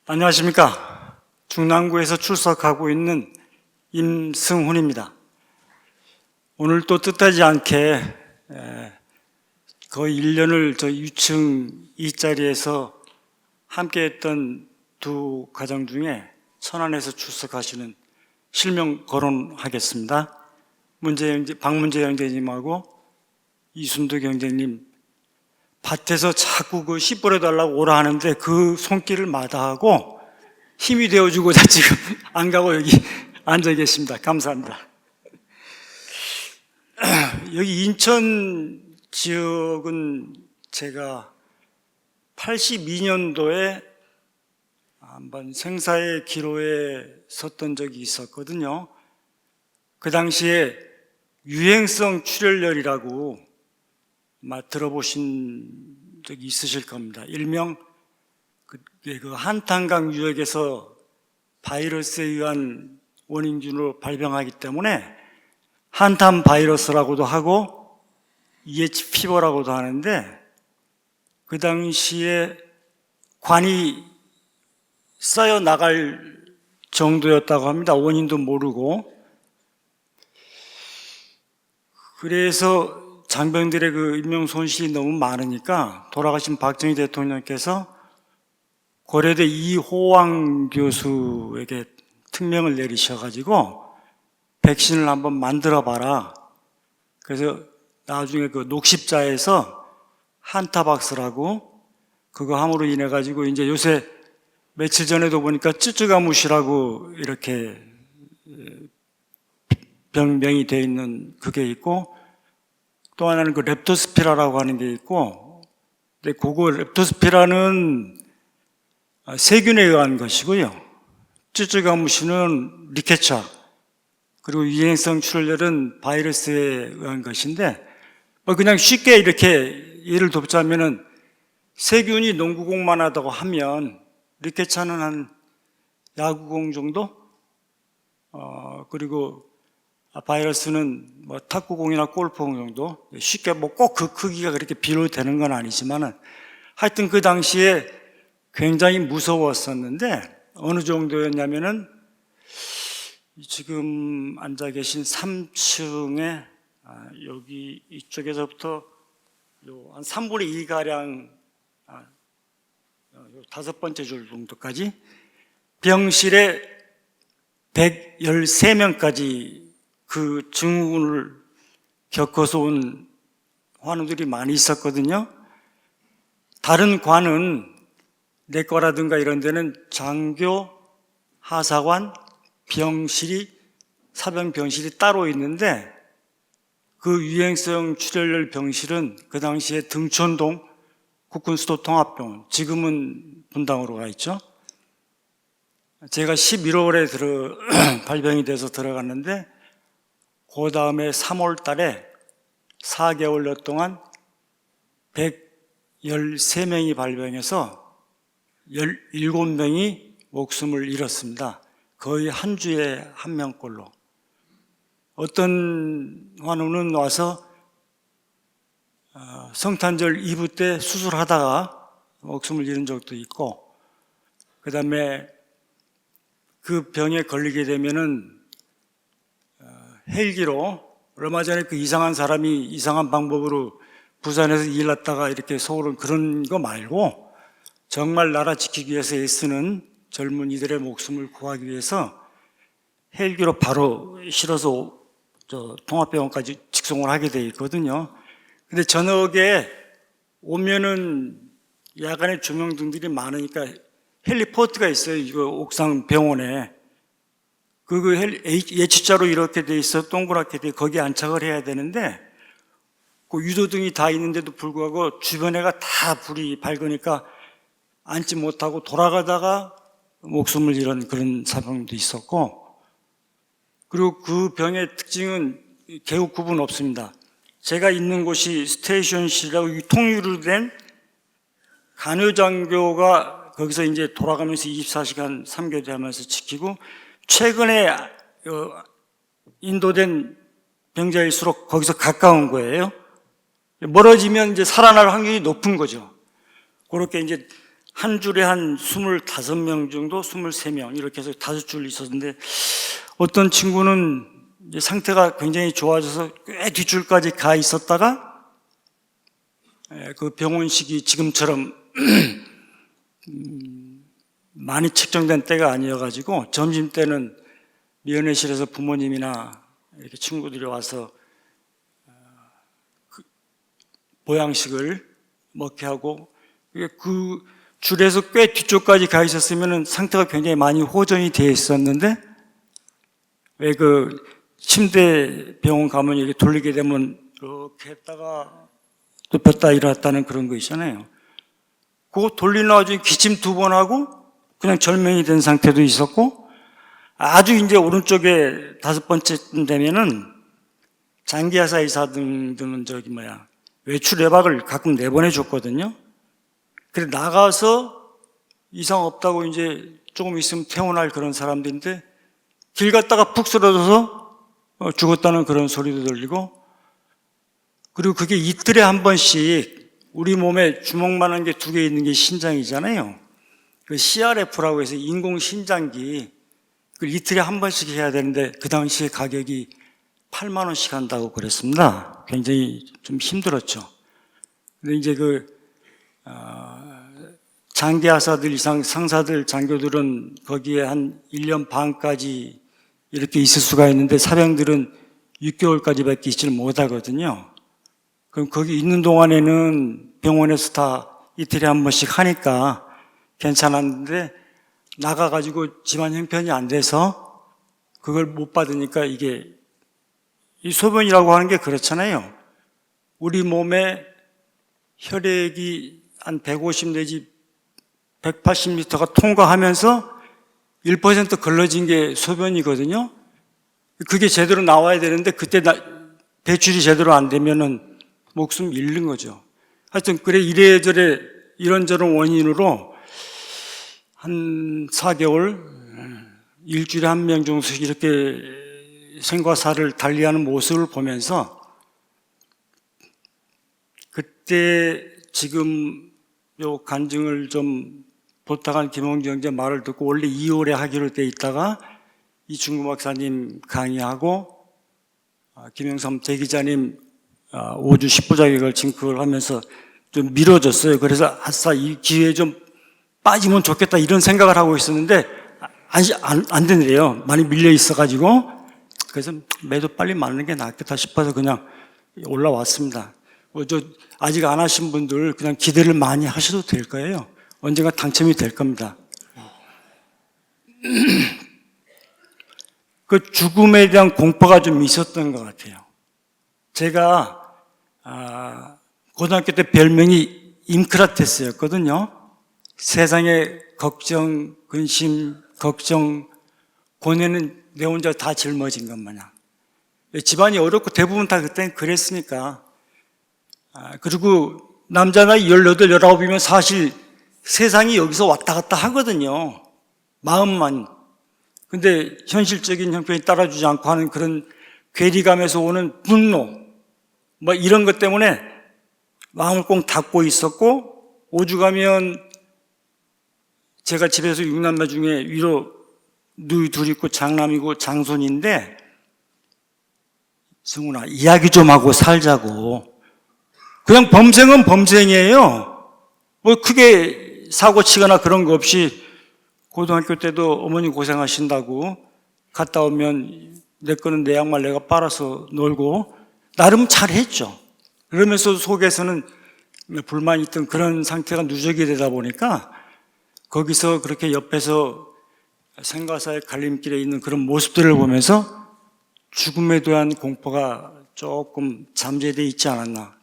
안녕하십니까. 중랑구에서 출석하고 있는 임승훈입니다. 오늘 또 뜻하지 않게 거의 1년을 저 유층 이 자리에서 함께했던 두 가정 중에 천안에서 출석하시는 실명 거론하겠습니다. 박문재 형제님하고 이순도 형제님, 밭에서 자꾸 그 씨 뿌려달라고 오라 하는데 그 손길을 마다하고 힘이 되어주고자 지금 안 가고 여기 앉아 계십니다. 감사합니다. 여기 인천 지역은 제가 82년도에 한번 생사의 기로에 섰던 적이 있었거든요. 그 당시에 유행성 출혈열이라고 아마 들어보신 적이 있으실 겁니다. 일명 그 한탄강 유역에서 바이러스에 의한 원인균으로 발병하기 때문에 한탄 바이러스라고도 하고 EH 피버라고도 하는데, 그 당시에 관이 쌓여 나갈 정도였다고 합니다. 원인도 모르고. 그래서 장병들의 그 인명 손실이 너무 많으니까 돌아가신 박정희 대통령께서 고려대 이호왕 교수에게 특명을 내리셔가지고 백신을 한번 만들어 봐라. 그래서 나중에 그 녹십자에서 한타박스라고 그거 함으로 인해 가지고 이제 요새 며칠 전에도 보니까 쯔쯔가무시라고 이렇게 병명이 되어 있는 그게 있고, 또 하나는 그 렙토스피라라고 하는 게 있고, 근데 그거 렙토스피라는 세균에 의한 것이고요. 쯔쯔가무시는 리케차, 그리고 유행성 출혈열은 바이러스에 의한 것인데, 그냥 쉽게 이렇게 예를 듭자면은 세균이 농구공만 하다고 하면 리케차는 한 야구공 정도? 그리고 바이러스는 뭐 탁구공이나 골프공 정도? 쉽게 뭐 꼭 그 크기가 그렇게 비교되는 건 아니지만은 하여튼 그 당시에 굉장히 무서웠었는데, 어느 정도였냐면은 지금 앉아 계신 3층에 여기 이쪽에서부터 한 3분의 2 가량, 다섯 번째 줄 정도까지 병실에 113명까지 그 증후군을 겪어서 온 환우들이 많이 있었거든요. 다른 관은 내과라든가 이런 데는 장교, 하사관, 병실이, 사병병실이 따로 있는데, 그 유행성 출혈열 병실은 그 당시에 등촌동 국군수도통합병원, 지금은 분당으로 가 있죠. 제가 11월에 발병이 돼서 들어갔는데, 그 다음에 3월 달에 4개월여 동안 113명이 발병해서 17명이 목숨을 잃었습니다. 거의 한 주에 한 명꼴로. 어떤 환우는 와서 성탄절 이브 때 수술하다가 목숨을 잃은 적도 있고, 그 다음에 그 병에 걸리게 되면은 헬기로, 얼마 전에 그 이상한 사람이 이상한 방법으로 부산에서 일 났다가 이렇게 서울은 그런 거 말고 정말 나라 지키기 위해서 애쓰는 젊은이들의 목숨을 구하기 위해서 헬기로 바로 실어서 통합병원까지 직송을 하게 돼 있거든요. 근데 저녁에 오면은 야간에 조명등들이 많으니까 헬리포트가 있어요. 이거 옥상 병원에. 그 H자로 이렇게 돼 있어, 동그랗게 돼, 거기에 안착을 해야 되는데, 그 유도등이 다 있는데도 불구하고 주변에가 다 불이 밝으니까 앉지 못하고 돌아가다가 목숨을 잃은 그런 사병도 있었고, 그리고 그 병의 특징은 개우 구분 없습니다. 제가 있는 곳이 스테이션실이라고 통유로 된 간호장교가 거기서 이제 돌아가면서 24시간 3교대하면서 지키고, 최근에 인도된 병자일수록 거기서 가까운 거예요. 멀어지면 이제 살아날 확률이 높은 거죠. 그렇게 이제 한 줄에 한 25명 정도, 23명 이렇게 해서 5줄 있었는데 어떤 친구는 이제 상태가 굉장히 좋아져서 꽤 뒷줄까지 가 있었다가 그 병원식이 지금처럼 많이 책정된 때가 아니어가지고 점심때는 면회실에서 부모님이나 이렇게 친구들이 와서 보양식을 먹게 하고 그 줄에서 꽤 뒤쪽까지 가 있었으면 상태가 굉장히 많이 호전이 되어 있었는데 왜 그 침대 병원 가면 이렇게 돌리게 되면 이렇게 했다가 눕혔다 일어났다는 그런 거 있잖아요. 그거 돌리는 와중에 기침 2번 하고 그냥 절명이 된 상태도 있었고 아주 이제 오른쪽에 5번째쯤 되면은 장기하사 의사 등은 외출 외박을 가끔 내보내 줬거든요. 그래 나가서 이상 없다고 이제 조금 있으면 퇴원할 그런 사람들인데 길 갔다가 푹 쓰러져서 죽었다는 그런 소리도 들리고 그리고 그게 이틀에 한 번씩 우리 몸에 주먹만한 게 2개 있는 게 신장이잖아요. 그 CRF라고 해서 인공신장기 그걸 이틀에 한 번씩 해야 되는데 그 당시에 가격이 8만 원씩 한다고 그랬습니다. 굉장히 좀 힘들었죠. 근데 이제 장기하사들 이상 상사들 장교들은 거기에 한 1년 반까지 이렇게 있을 수가 있는데 사병들은 6개월까지밖에 있지를 못하거든요. 그럼 거기 있는 동안에는 병원에서 다 이틀에 한 번씩 하니까 괜찮았는데 나가가지고 집안 형편이 안 돼서 그걸 못 받으니까 이게 이 소변이라고 하는 게 그렇잖아요. 우리 몸에 혈액이 한 150 내지 180리터가 통과하면서 1% 걸러진 게 소변이거든요. 그게 제대로 나와야 되는데 그때 배출이 제대로 안 되면은 목숨 잃는 거죠. 하여튼 그래 이래저래 이런저런 원인으로 한 4개월 일주일에 1명 정도씩 이렇게 생과 사를 달리하는 모습을 보면서 그때 지금 요 간증을 좀 부탁한 김홍주 형제 말을 듣고 원래 2월에 하기로 돼 있다가 이충구 박사님 강의하고 김영삼 대기자님 5주 10부작에 걸친 그걸 하면서 좀 미뤄졌어요. 그래서 아싸 이 기회에 좀 빠지면 좋겠다 이런 생각을 하고 있었는데 안 되네요. 많이 밀려 있어가지고 그래서 매도 빨리 맞는 게 낫겠다 싶어서 그냥 올라왔습니다. 아직 안 하신 분들 그냥 기대를 많이 하셔도 될 거예요. 언젠가 당첨이 될 겁니다. 그 죽음에 대한 공포가 좀 있었던 것 같아요. 제가 고등학교 때 별명이 임크라테스였거든요. 세상에 걱정, 근심, 걱정, 고뇌는 내 혼자 다 짊어진 것 마냥. 집안이 어렵고 대부분 다 그때는 그랬으니까. 그리고 남자 나이 18, 19이면 사실 세상이 여기서 왔다 갔다 하거든요. 마음만. 근데 현실적인 형편이 따라주지 않고 하는 그런 괴리감에서 오는 분노, 이런 것 때문에 마음을 꼭 닫고 있었고, 오죽하면 제가 집에서 6남매 중에 위로 누이 둘 있고 장남이고 장손인데, 승훈아, 이야기 좀 하고 살자고. 그냥 범생은 범생이에요. 크게 사고 치거나 그런 거 없이 고등학교 때도 어머니 고생하신다고 갔다 오면 내 거는 내 양말 내가 빨아서 놀고 나름 잘했죠. 그러면서 속에서는 불만이 있던 그런 상태가 누적이 되다 보니까 거기서 그렇게 옆에서 생과사의 갈림길에 있는 그런 모습들을 보면서 죽음에 대한 공포가 조금 잠재되어 있지 않았나.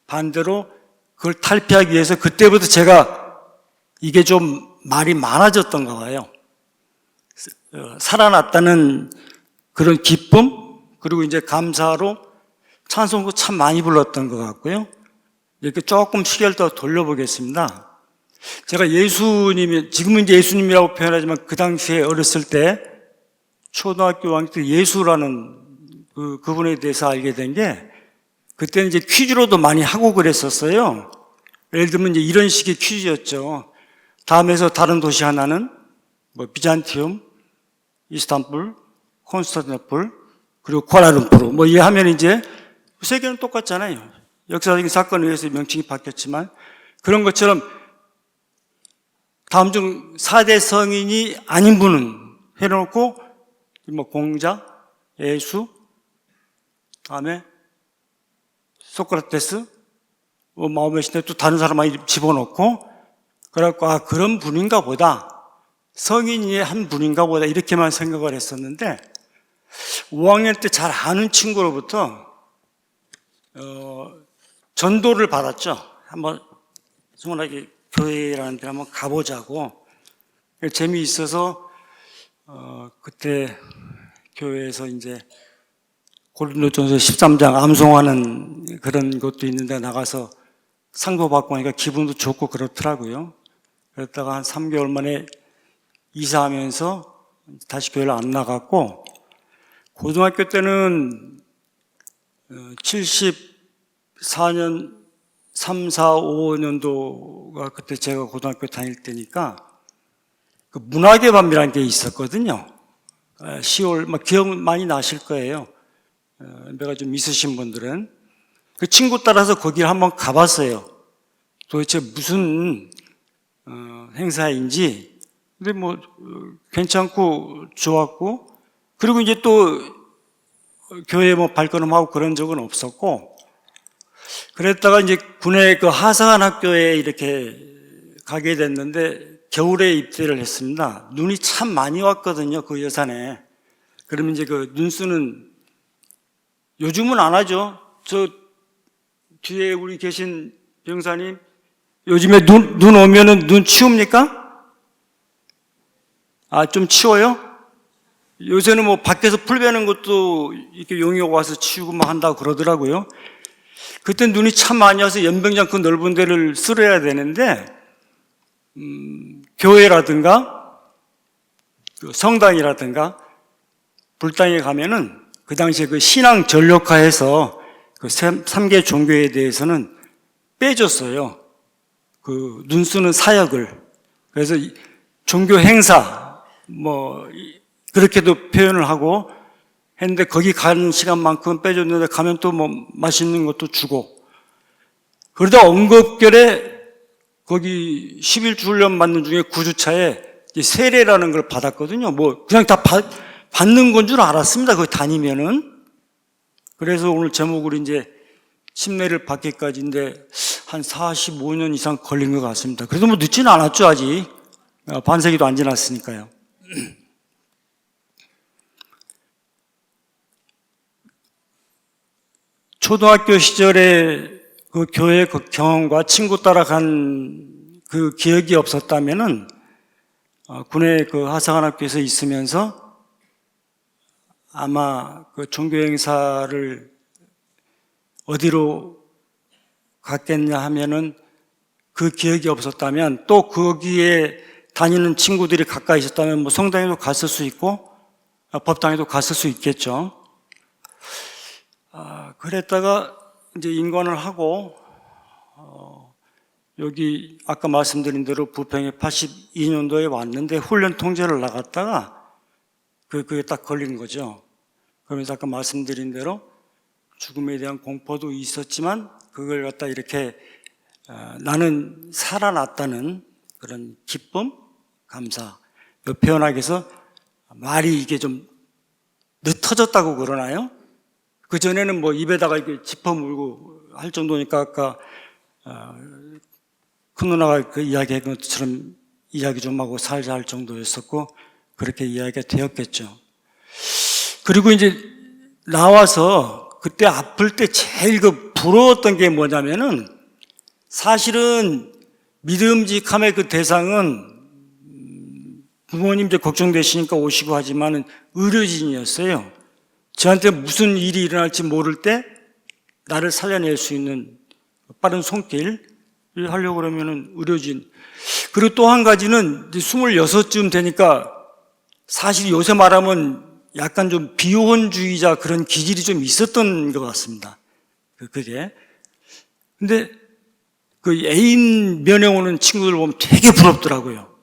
반대로 그걸 탈피하기 위해서 그때부터 제가 이게 좀 말이 많아졌던가 봐요. 살아났다는 그런 기쁨, 그리고 이제 감사로 찬송도 참 많이 불렀던 것 같고요. 이렇게 조금 시계를 더 돌려보겠습니다. 제가 예수님이, 지금은 이제 예수님이라고 표현하지만 그 당시에 어렸을 때 초등학교 5학년 때 예수라는 그분에 대해서 알게 된 게 그때는 이제 퀴즈로도 많이 하고 그랬었어요. 예를 들면 이제 이런 식의 퀴즈였죠. 다음에서 다른 도시 하나는 뭐 비잔티움, 이스탄불, 콘스탄티노플, 그리고 쿠알라룸푸르 뭐 이 하면 이제 세계는 똑같잖아요. 역사적인 사건에 의해서 명칭이 바뀌었지만 그런 것처럼 다음 중 4대 성인이 아닌 분은 해놓고 뭐 공자, 예수, 다음에 소크라테스, 마음의 신에 또 다른 사람 많이 집어넣고 그래갖고 그런 분인가 보다, 성인이 한 분인가 보다 이렇게만 생각을 했었는데 5학년 때 잘 아는 친구로부터 전도를 받았죠. 한번 성원하게 교회라는 데 한번 가보자고. 재미있어서 그때 교회에서 이제 고린도전서 13장 암송하는 그런 것도 있는데 나가서 상도 받고 하니까 기분도 좋고 그렇더라고요. 그랬다가 한 3개월 만에 이사하면서 다시 교회를 안 나갔고, 고등학교 때는 74년 3, 4, 5년도가 그때 제가 고등학교 다닐 때니까 그 문학의 밤이라는 게 있었거든요. 10월, 기억 많이 나실 거예요. 내가 좀 있으신 분들은. 그 친구 따라서 거기를 한번 가봤어요. 도대체 무슨 행사인지. 근데 뭐 괜찮고 좋았고, 그리고 이제 또 교회에 뭐 발걸음하고 그런 적은 없었고, 그랬다가 이제 군의 그 하사관 학교에 이렇게 가게 됐는데 겨울에 입대를 했습니다. 눈이 참 많이 왔거든요, 그 여산에. 그러면 이제 그 눈 쓰는, 요즘은 안 하죠. 저 뒤에 우리 계신 병사님, 요즘에 눈 오면은 눈 치웁니까? 좀 치워요? 요새는 뭐 밖에서 풀 베는 것도 이렇게 용이 와서 치우고 막 한다고 그러더라고요. 그때 눈이 참 많이 와서 연병장 그 넓은 데를 쓸어야 되는데, 교회라든가 그 성당이라든가 불당에 가면은 그 당시에 그 신앙 전력화해서 그 3개 종교에 대해서는 빼줬어요. 그 눈 쓰는 사역을. 그래서 종교 행사 뭐 그렇게도 표현을 하고 했는데 거기 가는 시간만큼 빼줬는데 가면 또 뭐 맛있는 것도 주고, 그러다 언급결에 거기 11주 훈련 받는 중에 9주차에 세례라는 걸 받았거든요. 뭐 그냥 다 받는 건 줄 알았습니다, 거기 다니면은. 그래서 오늘 제목으로 이제 침례를 받기까지인데 한 45년 이상 걸린 것 같습니다. 그래도 뭐 늦지는 않았죠, 아직. 반세기도 안 지났으니까요. 초등학교 시절에 그 교회 그 경험과 친구 따라 간 그 기억이 없었다면은 군의 그 하사관 학교에서 있으면서 아마 그 종교 행사를 어디로 갔겠냐 하면은 그 기억이 없었다면, 또 거기에 다니는 친구들이 가까이 있었다면 뭐 성당에도 갔을 수 있고 법당에도 갔을 수 있겠죠. 그랬다가 이제 인관을 하고 여기 아까 말씀드린 대로 부평에 82년도에 왔는데 훈련 통제를 나갔다가 그게 딱 걸린 거죠. 그러면서 아까 말씀드린 대로 죽음에 대한 공포도 있었지만 그걸 갖다 이렇게 나는 살아났다는 그런 기쁨, 감사. 표현하기 위해서 말이 이게 좀 늦어졌다고 그러나요? 그전에는 뭐 입에다가 이렇게 짚어물고 할 정도니까 아까 큰 누나가 그 이야기한 것처럼 이야기 좀 하고 살자 할 정도였었고, 그렇게 이야기가 되었겠죠. 그리고 이제 나와서 그때 아플 때 제일 그 부러웠던 게 뭐냐면은, 사실은 믿음직함의 그 대상은 부모님들 걱정되시니까 오시고 하지만은 의료진이었어요. 저한테 무슨 일이 일어날지 모를 때 나를 살려낼 수 있는 빠른 손길을 하려고 그러면은 의료진. 그리고 또 한 가지는 26쯤 되니까 사실 요새 말하면 약간 좀 비혼주의자 그런 기질이 좀 있었던 것 같습니다. 그게. 근데 그 애인 면회 오는 친구들 보면 되게 부럽더라고요.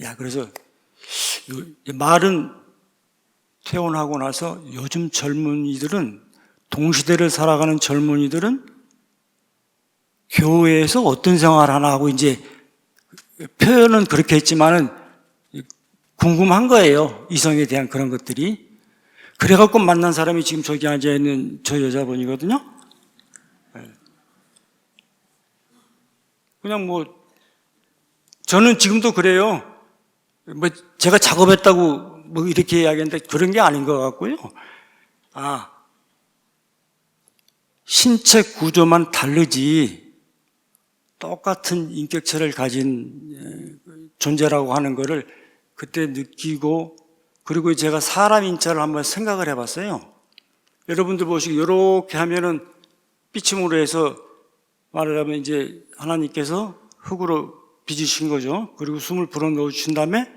야, 그래서 말은 퇴원하고 나서 요즘 젊은이들은, 동시대를 살아가는 젊은이들은 교회에서 어떤 생활을 하나 하고, 이제 표현은 그렇게 했지만은 궁금한 거예요. 이성에 대한 그런 것들이. 그래갖고 만난 사람이 지금 저기 앉아있는 저 여자분이거든요. 그냥 뭐, 저는 지금도 그래요. 뭐, 제가 작업했다고 뭐 이렇게 이야기하는데 그런 게 아닌 것 같고요. 신체 구조만 다르지 똑같은 인격체를 가진 존재라고 하는 거를 그때 느끼고, 그리고 제가 사람 인자를 한번 생각을 해봤어요. 여러분들 보시고 이렇게 하면은 삐침으로 해서 말하자면 이제 하나님께서 흙으로 빚으신 거죠. 그리고 숨을 불어넣어 주신 다음에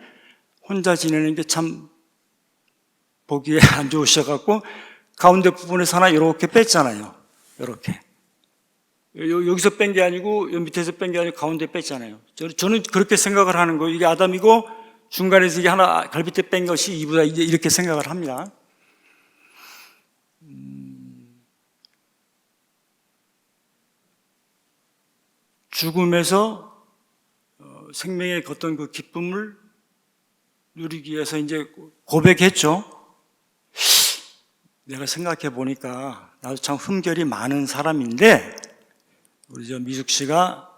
혼자 지내는 게 참 보기에 안 좋으셔갖고 가운데 부분에서 하나 이렇게 뺐잖아요. 이렇게. 여기서 뺀 게 아니고 여기 밑에서 뺀 게 아니고 가운데 뺐잖아요. 저는 그렇게 생각을 하는 거예요. 이게 아담이고 중간에서 이게 하나 갈비뼈 뺀 것이 이브다, 이제 이렇게 생각을 합니다. 죽음에서 생명의 어떤 그 기쁨을 누리기 위해서 이제 고백했죠. 내가 생각해 보니까 나도 참 흠결이 많은 사람인데, 우리 저 미숙 씨가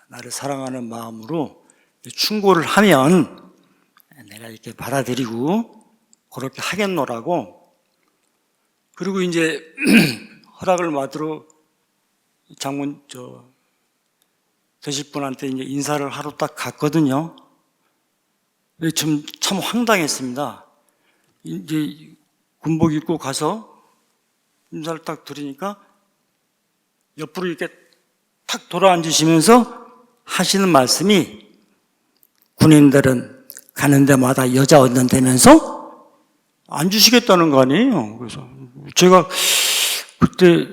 나를 사랑하는 마음으로 충고를 하면 내가 이렇게 받아들이고 그렇게 하겠노라고. 그리고 이제 허락을 받으러 장문 되실 분한테 이제 인사를 하러 딱 갔거든요. 참 황당했습니다. 이제 군복 입고 가서 인사를 딱 드리니까 옆으로 이렇게 탁 돌아앉으시면서 하시는 말씀이, 군인들은 가는 데마다 여자 얻는다면서 안 주시겠다는 거 아니에요. 그래서 제가 그때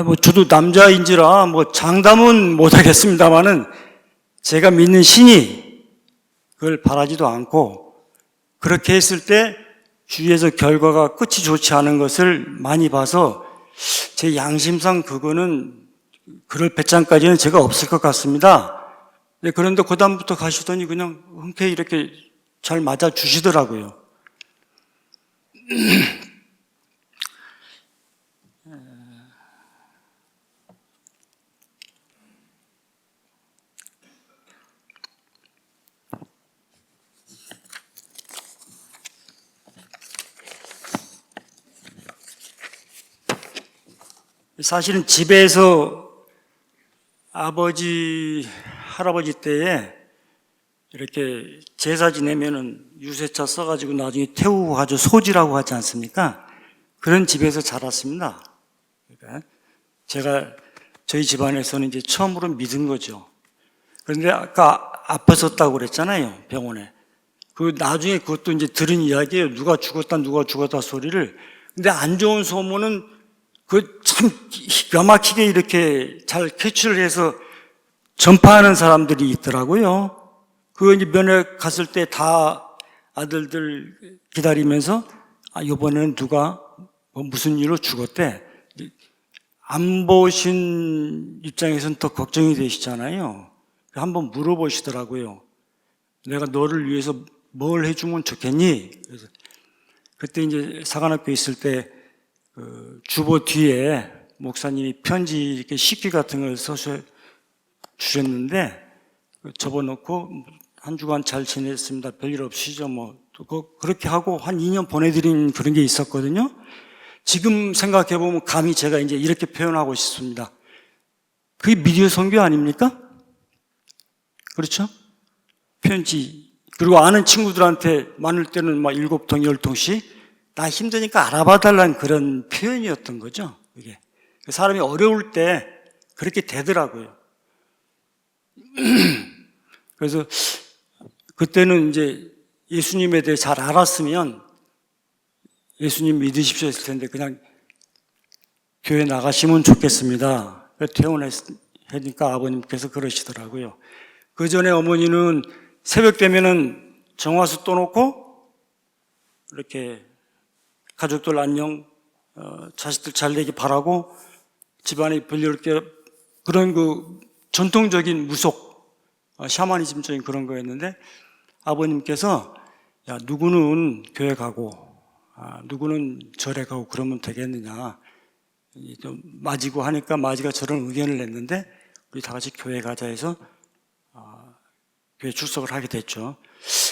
뭐 저도 남자인지라 뭐 장담은 못 하겠습니다만은 제가 믿는 신이 그걸 바라지도 않고, 그렇게 했을 때 주위에서 결과가 끝이 좋지 않은 것을 많이 봐서 제 양심상 그거는 그럴 배짱까지는 제가 없을 것 같습니다. 그런데 그다음부터 가시더니 그냥 흔쾌히 이렇게 잘 맞아 주시더라고요. 사실은 집에서 아버지, 할아버지 때에 이렇게 제사 지내면은 유세차 써가지고 나중에 태우고 가지고 소지라고 하지 않습니까? 그런 집에서 자랐습니다. 그러니까 제가 저희 집안에서는 이제 처음으로 믿은 거죠. 그런데 아까 아팠었다고 그랬잖아요, 병원에. 그 나중에 그것도 이제 들은 이야기예요. 누가 죽었다 소리를. 근데 안 좋은 소문은 그 참 기가 막히게 이렇게 잘 캐치를 해서 전파하는 사람들이 있더라고요. 그거 이제 면회 갔을 때 다 아들들 기다리면서 이번에는 누가 무슨 일로 죽었대. 안 보신 입장에서는 더 걱정이 되시잖아요. 한번 물어보시더라고요. 내가 너를 위해서 뭘 해주면 좋겠니? 그래서 그때 이제 사관학교 있을 때 그 주보 뒤에 목사님이 편지 이렇게 식기 같은 걸 써서 주셨는데 접어놓고 한 주간 잘 지냈습니다. 별일 없으시죠? 뭐 그렇게 하고 한 2년 보내드린 그런 게 있었거든요. 지금 생각해 보면 감히 제가 이제 이렇게 표현하고 싶습니다. 그게 미디어 선교 아닙니까? 그렇죠? 편지. 그리고 아는 친구들한테 많을 때는 막 7통, 10통씩 나 힘드니까 알아봐 달라는 그런 표현이었던 거죠. 이게 사람이 어려울 때 그렇게 되더라고요. 그래서 그때는 이제 예수님에 대해 잘 알았으면 예수님 믿으십시오 했을 텐데 그냥 교회 나가시면 좋겠습니다. 퇴원했 하니까 아버님께서 그러시더라고요. 그 전에 어머니는 새벽 되면은 정화수 떠놓고 이렇게 가족들 안녕, 자식들 잘 되기 바라고 집안에 별일게 그런 그 전통적인 무속, 샤머니즘적인 그런 거였는데 아버님께서 야, 누구는 교회 가고 누구는 절에 가고 그러면 되겠느냐. 좀 맞이고 하니까 맞이가 저런 의견을 냈는데 우리 다 같이 교회 가자 해서 교회 출석을 하게 됐죠.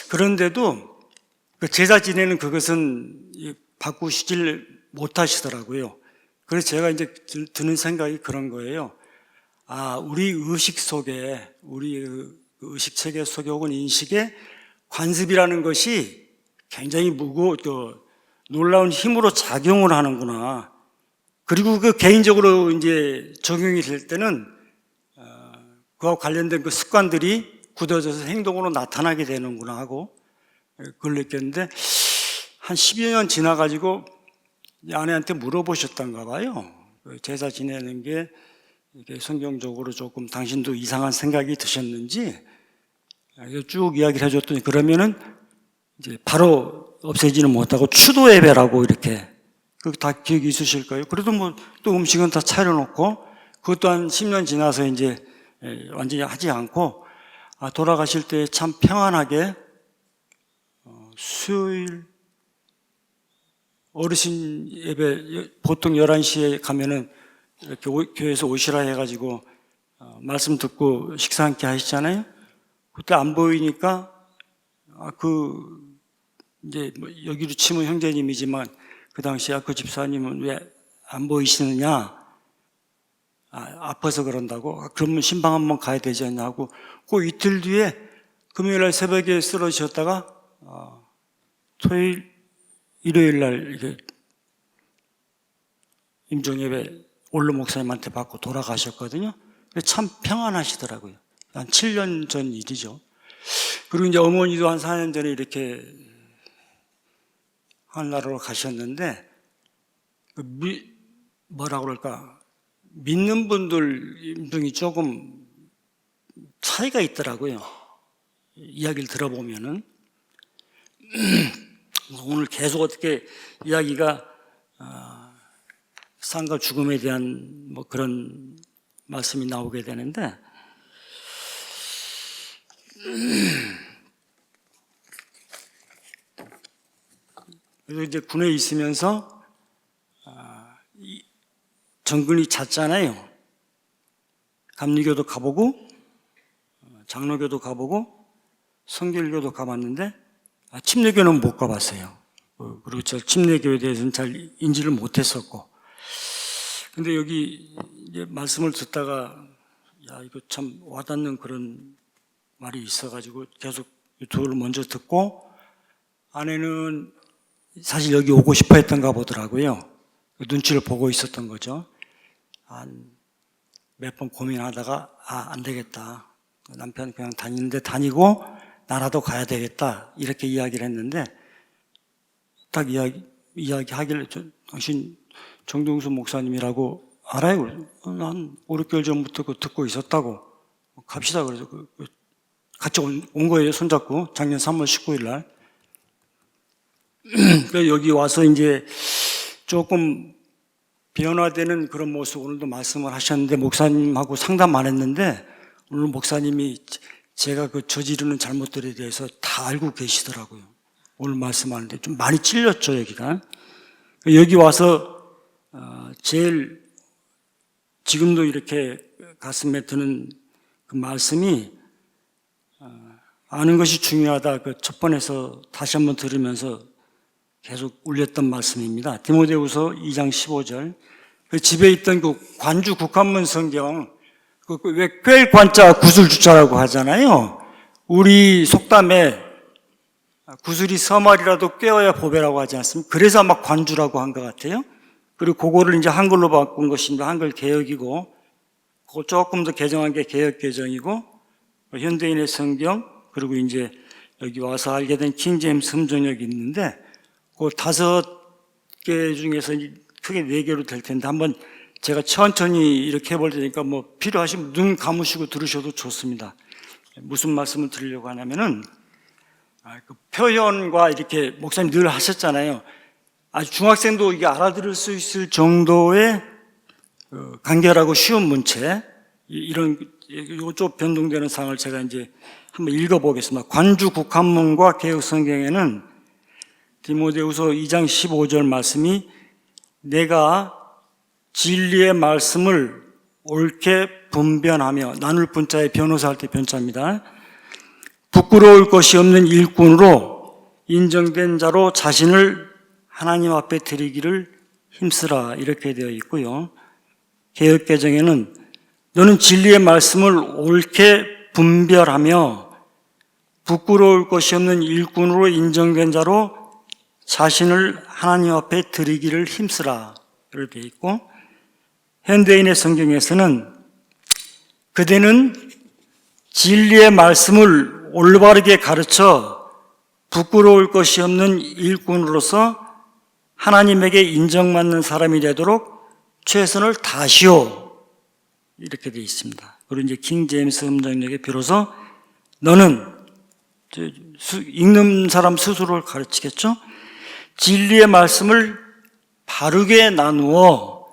그런데도 그 제사 지내는 그것은 바꾸시질 못하시더라고요. 그래서 제가 이제 드는 생각이 그런 거예요. 우리 의식 속에, 우리 의식 체계 속에 혹은 인식에 관습이라는 것이 굉장히 놀라운 힘으로 작용을 하는구나. 그리고 그 개인적으로 이제 적용이 될 때는 그와 관련된 그 습관들이 굳어져서 행동으로 나타나게 되는구나 하고 그걸 느꼈는데 한 10여 년 지나가지고 아내한테 물어보셨던가 봐요. 제사 지내는 게 이게 성경적으로 조금 당신도 이상한 생각이 드셨는지 쭉 이야기를 해줬더니 그러면은 이제 바로 없애지는 못하고 추도 예배라고 이렇게 다 기억이 있으실 거예요. 그래도 뭐 또 음식은 다 차려놓고 그것 또한 10년 지나서 이제 완전히 하지 않고 돌아가실 때 참 평안하게 수요일 어르신 예배 보통 11시에 가면은 이렇게 교회에서 오시라 해가지고 말씀 듣고 식사 함께 하시잖아요. 그때 안 보이니까 이제 뭐 여기로 치면 형제님이지만 그 당시에 그 집사님은 왜 안 보이시느냐? 아파서 그런다고? 그러면 신방 한번 가야 되지 않냐 하고 그 이틀 뒤에 금요일날 새벽에 쓰러지셨다가 토요일, 일요일날 이렇게 임종예배 올로 목사님한테 받고 돌아가셨거든요. 참 평안하시더라고요. 한 7년 전 일이죠. 그리고 이제 어머니도 한 4년 전에 이렇게 하늘나라로 가셨는데 뭐라 그럴까 믿는 분들 임종이 조금 차이가 있더라고요. 이야기를 들어보면은 오늘 계속 어떻게 이야기가 삶과 죽음에 대한 뭐 그런 말씀이 나오게 되는데 그래서 이제 군에 있으면서 정근이 잦잖아요. 감리교도 가보고 장로교도 가보고 성결교도 가봤는데 침례교는 못 가봤어요. 그리고 저 침례교에 대해서는 잘 인지를 못했었고 근데 여기 이제 말씀을 듣다가 이거 참 와닿는 그런 말이 있어가지고 계속 유튜브를 먼저 듣고 아내는 사실 여기 오고 싶어 했던가 보더라고요. 눈치를 보고 있었던 거죠. 몇 번 고민하다가 안 되겠다. 남편 그냥 다니는데 다니고 나라도 가야 되겠다. 이렇게 이야기를 했는데 딱 이야기하길래 당신 정동수 목사님이라고 알아요? 난 5, 6개월 전부터 듣고 있었다고. 갑시다. 그래서 같이 온 거예요. 손잡고 작년 3월 19일 날. 여기 와서 이제 조금 변화되는 그런 모습 오늘도 말씀을 하셨는데 목사님하고 상담 안 했는데 오늘 목사님이 제가 그 저지르는 잘못들에 대해서 다 알고 계시더라고요. 오늘 말씀하는데 좀 많이 찔렸죠, 여기가. 여기 와서 제일 지금도 이렇게 가슴에 드는 그 말씀이 아는 것이 중요하다. 그 첫 번에서 다시 한번 들으면서 계속 울렸던 말씀입니다. 디모데후서 2장 15절. 그 집에 있던 그 관주 국한문 성경, 왜 꿰 관자 구슬 주자라고 하잖아요. 우리 속담에 구슬이 서말이라도 꿰어야 보배라고 하지 않습니까? 그래서 아마 관주라고 한 것 같아요. 그리고 그거를 이제 한글로 바꾼 것입니다. 한글 개역이고, 그거 조금 더 개정한 게 개역 개정이고, 현대인의 성경, 그리고 이제 여기 와서 알게 된 킹제임스 흠정역이 있는데, 그 5개 중에서 크게 4개로 될 텐데, 한번 제가 천천히 이렇게 해볼 테니까 뭐 필요하시면 눈 감으시고 들으셔도 좋습니다. 무슨 말씀을 드리려고 하냐면은 그 표현과 이렇게 목사님 늘 하셨잖아요. 아주 중학생도 이게 알아들을 수 있을 정도의 간결하고 쉬운 문체, 이런 요쪽 변동되는 상을 제가 이제 한번 읽어보겠습니다. 관주 국한문과 개혁성경에는 디모데후서 2장 15절 말씀이 내가 진리의 말씀을 옳게 분변하며, 나눌 분자에 변호사 할 때 변자입니다. 부끄러울 것이 없는 일꾼으로 인정된 자로 자신을 하나님 앞에 드리기를 힘쓰라, 이렇게 되어 있고요. 개역개정에는 너는 진리의 말씀을 옳게 분별하며 부끄러울 것이 없는 일꾼으로 인정된 자로 자신을 하나님 앞에 드리기를 힘쓰라, 이렇게 되어 있고, 현대인의 성경에서는 그대는 진리의 말씀을 올바르게 가르쳐 부끄러울 것이 없는 일꾼으로서 하나님에게 인정받는 사람이 되도록 최선을 다하시오, 이렇게 되어 있습니다. 그리고 이제 킹 제임스 음정역에 비로소 너는, 읽는 사람 스스로를 가르치겠죠? 진리의 말씀을 바르게 나누어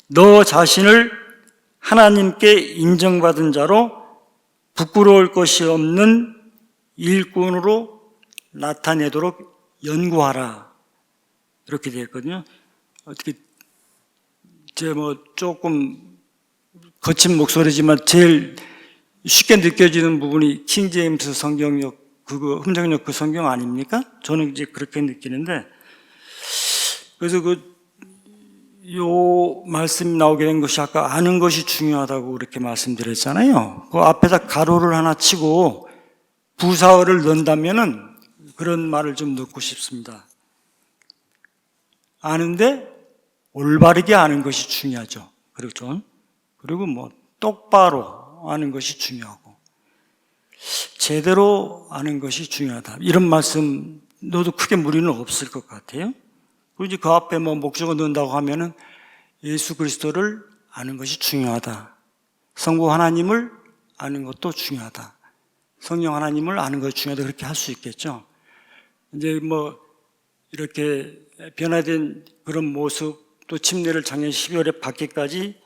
너 자신을 하나님께 인정받은 자로 부끄러울 것이 없는 일꾼으로 나타내도록 연구하라, 이렇게 되어 있거든요. 어떻게 제 조금 거친 목소리지만 제일 쉽게 느껴지는 부분이 킹 제임스 성경역, 음정역 그 성경 아닙니까? 저는 이제 그렇게 느끼는데, 그래서 요 말씀이 나오게 된 것이 아까 아는 것이 중요하다고 그렇게 말씀드렸잖아요. 그 앞에다 가로를 하나 치고 부사어를 넣는다면은 그런 말을 좀 넣고 싶습니다. 아는데 올바르게 아는 것이 중요하죠. 그리고 똑바로 아는 것이 중요하고 제대로 아는 것이 중요하다, 이런 말씀 넣어도 크게 무리는 없을 것 같아요. 그리고 이제 그 앞에 목적어 넣는다고 하면은 예수 그리스도를 아는 것이 중요하다, 성부 하나님을 아는 것도 중요하다, 성령 하나님을 아는 것이 중요하다, 그렇게 할 수 있겠죠. 이제 이렇게 변화된 그런 모습, 또 침례를 작년 12월에 받기까지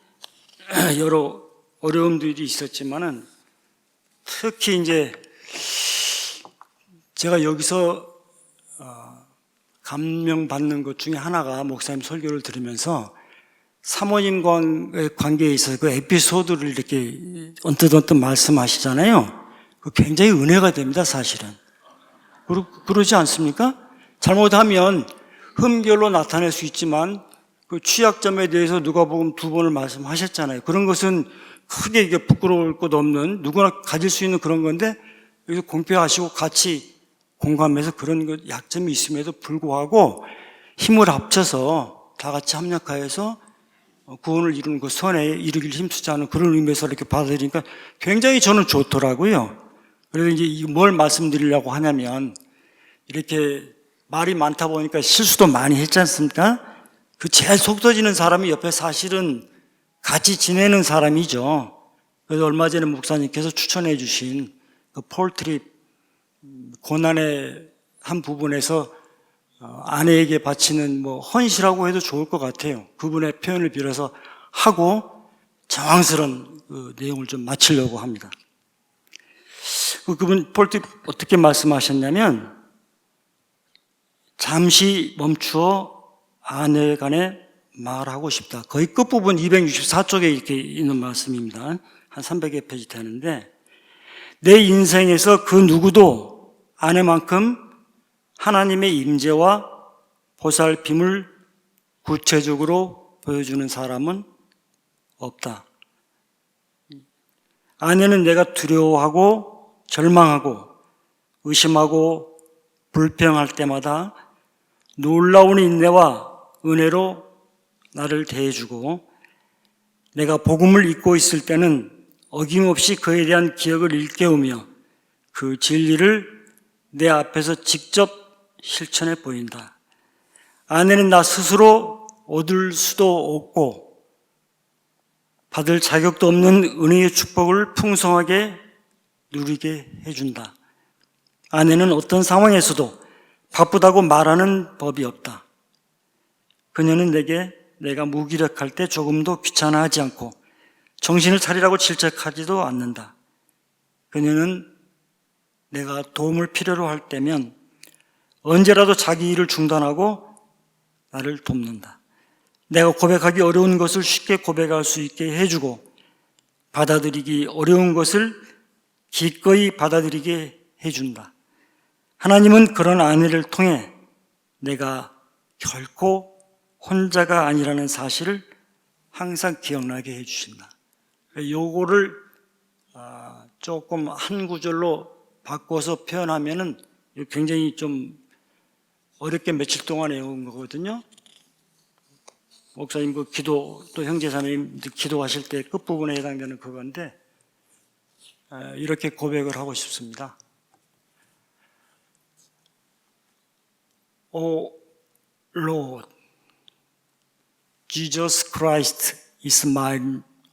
여러 어려움들이 있었지만은, 특히 이제 제가 여기서 감명받는 것 중에 하나가, 목사님 설교를 들으면서 사모님과의 관계에 있어서 그 에피소드를 이렇게 언뜻 말씀하시잖아요. 그 굉장히 은혜가 됩니다, 사실은. 그러지 않습니까? 잘못하면 흠결로 나타낼 수 있지만 그 취약점에 대해서 누가복음 2번을 말씀하셨잖아요. 그런 것은 크게 이게 부끄러울 것 없는, 누구나 가질 수 있는 그런 건데, 여기서 공평하시고 같이 공감해서 그런 약점이 있음에도 불구하고 힘을 합쳐서 다 같이 합력하여서 구원을 이루는 그 선에 이르길 힘쓰자는 그런 의미에서 이렇게 받아들이니까 굉장히 저는 좋더라고요. 그래서 이제 뭘 말씀드리려고 하냐면, 이렇게 말이 많다 보니까 실수도 많이 했지 않습니까? 그 제일 속 터지는 사람이 옆에 사실은 같이 지내는 사람이죠. 그래서 얼마 전에 목사님께서 추천해 주신 그 폴트립 고난의 한 부분에서 아내에게 바치는 헌시라고 해도 좋을 것 같아요. 그분의 표현을 빌어서 하고 장황스러운 그 내용을 좀 마치려고 합니다. 그분 폴트립 어떻게 말씀하셨냐면, 잠시 멈추어 아내 간에 말하고 싶다. 거의 끝부분 264쪽에 이렇게 있는 말씀입니다. 한 300여 페이지 되는데, 내 인생에서 그 누구도 아내만큼 하나님의 임재와 보살핌을 구체적으로 보여주는 사람은 없다. 아내는 내가 두려워하고 절망하고 의심하고 불평할 때마다 놀라운 인내와 은혜로 나를 대해주고, 내가 복음을 잊고 있을 때는 어김없이 그에 대한 기억을 일깨우며 그 진리를 내 앞에서 직접 실천해 보인다. 아내는 나 스스로 얻을 수도 없고 받을 자격도 없는 은혜의 축복을 풍성하게 누리게 해준다. 아내는 어떤 상황에서도 바쁘다고 말하는 법이 없다. 그녀는 내가 무기력할 때 조금도 귀찮아하지 않고 정신을 차리라고 질책하지도 않는다. 그녀는 내가 도움을 필요로 할 때면 언제라도 자기 일을 중단하고 나를 돕는다. 내가 고백하기 어려운 것을 쉽게 고백할 수 있게 해주고 받아들이기 어려운 것을 기꺼이 받아들이게 해준다. 하나님은 그런 아내를 통해 내가 결코 혼자가 아니라는 사실을 항상 기억나게 해주신다. 요거를 조금 한 구절로 바꿔서 표현하면은 굉장히 좀 어렵게 며칠 동안 외운 거거든요. 목사님 기도, 또 형제자매님 기도하실 때 끝부분에 해당되는 그건데, 이렇게 고백을 하고 싶습니다. O Lord, Jesus Christ is my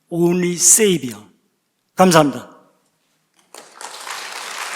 only Savior. 감사합니다.